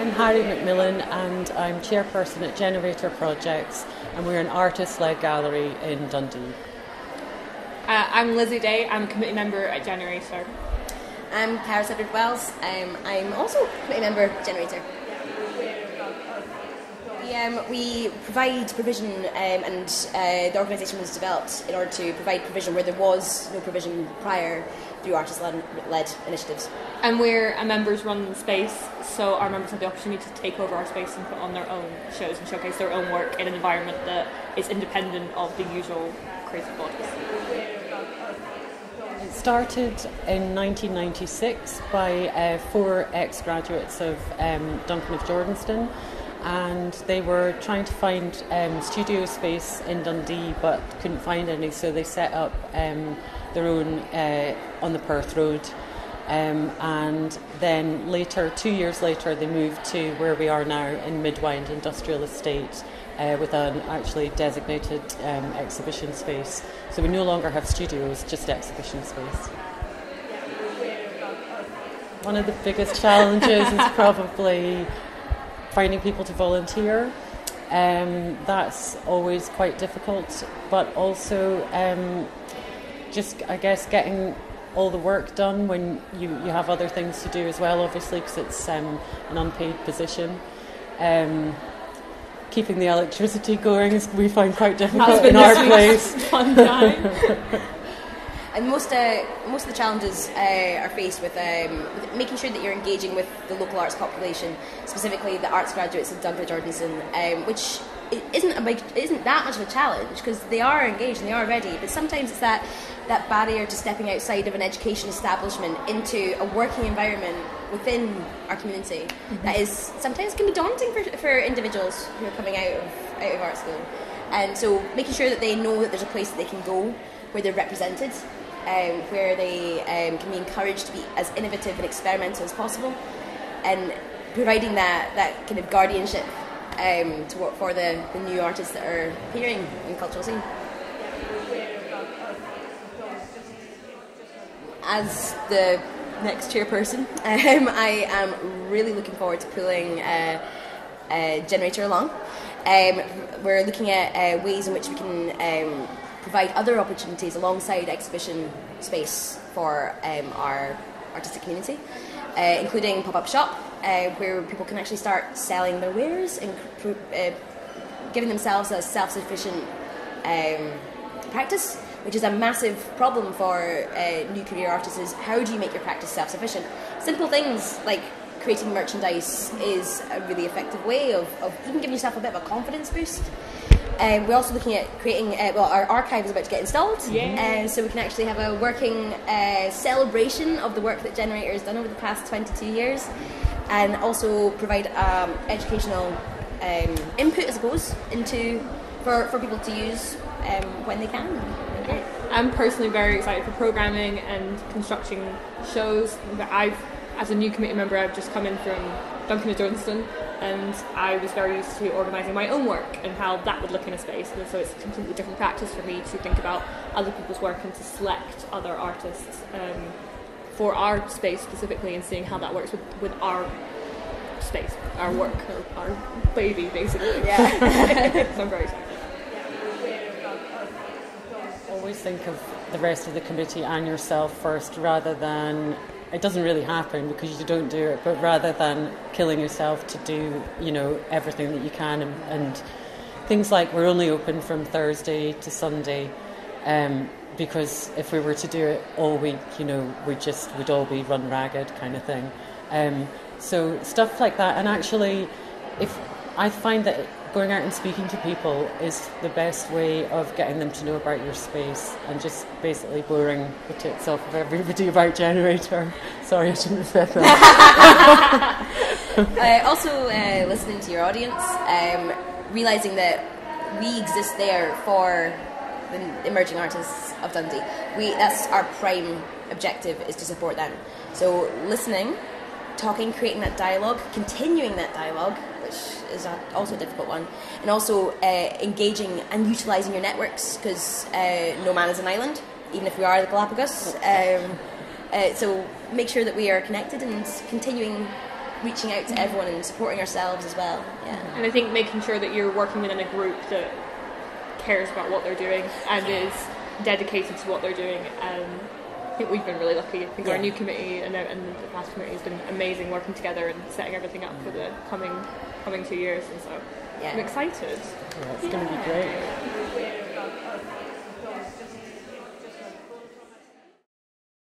I'm Hari Macmillan and I'm chairperson at Generator Projects, and we're an artist-led gallery in Dundee. I'm Lizzie Day, I'm a committee member at Generator. I'm Charis Wells, I'm also a committee member at Generator. We provide provision and the organisation was developed in order to provide provision where there was no provision prior through artist-led initiatives. And we're a members-run space, so our members have the opportunity to take over our space and put on their own shows and showcase their own work in an environment that is independent of the usual creative bodies. It started in 1996 by 4 ex-graduates of Duncan of Jordanston, and they were trying to find studio space in Dundee but couldn't find any, so they set up their own on the Perth Road, and then later, 2 years later, they moved to where we are now in Midwind Industrial Estate with an actually designated exhibition space. So we no longer have studios, just exhibition space. One of the biggest challenges is probably finding people to volunteer. That's always quite difficult, but also just, I guess, getting all the work done when you have other things to do as well, obviously, because it's an unpaid position. Keeping the electricity going is, we find, quite difficult in our place. Fun time. And most of the challenges are faced with making sure that you're engaging with the local arts population, specifically the arts graduates of Duncan Jordanston, which isn't that much of a challenge because they are engaged and they are ready. But sometimes it's that barrier to stepping outside of an education establishment into a working environment within our community that is sometimes can be daunting for individuals who are coming out of art school. And so making sure that they know that there's a place that they can go where they're represented, where they can be encouraged to be as innovative and experimental as possible, and providing that kind of guardianship to work for the new artists that are appearing in the cultural scene. As the next chairperson, I am really looking forward to pulling Generator along. We're looking at ways in which we can provide other opportunities alongside exhibition space for our artistic community, including pop-up shop, where people can actually start selling their wares and giving themselves a self-sufficient practice, which is a massive problem for new career artists. Is how do you make your practice self-sufficient? Simple things like creating merchandise is a really effective way of even giving yourself a bit of a confidence boost. We're also looking at creating, our archive is about to get installed, so we can actually have a working celebration of the work that Generator has done over the past 22 years, and also provide educational input, I suppose, for people to use when they can. I'm personally very excited for programming and constructing shows. As a new committee member, I've just come in from Duncan of Brunsden, and I was very used to organising my own work and how that would look in a space, and so it's a completely different practice for me to think about other people's work and to select other artists for our space specifically, and seeing how that works with our space, our work, our baby, basically. Yeah. So I'm very excited. Always think of the rest of the committee and yourself first, rather than, it doesn't really happen because you don't do it, but rather than killing yourself to do, everything that you can, and things like we're only open from Thursday to Sunday, because if we were to do it all week, we'd all be run ragged kind of thing. So stuff like that, and actually, if I find that going out and speaking to people is the best way of getting them to know about your space, and just basically boring the tits off of everybody about Generator. Sorry, I shouldn't have said that. Also, listening to your audience, realising that we exist there for the emerging artists of Dundee. That's our prime objective, is to support them. So listening, talking, creating that dialogue, continuing that dialogue, which is also a difficult one, and also engaging and utilising your networks, because no man is an island, even if we are the Galapagos. So make sure that we are connected and continuing reaching out to everyone and supporting ourselves as well. Yeah. And I think making sure that you're working within a group that cares about what they're doing and is dedicated to what they're doing. I think we've been really lucky. I think our new committee and the past committee has been amazing, working together and setting everything up for the coming 2 years, and so I'm excited. Yeah, it's going to be great.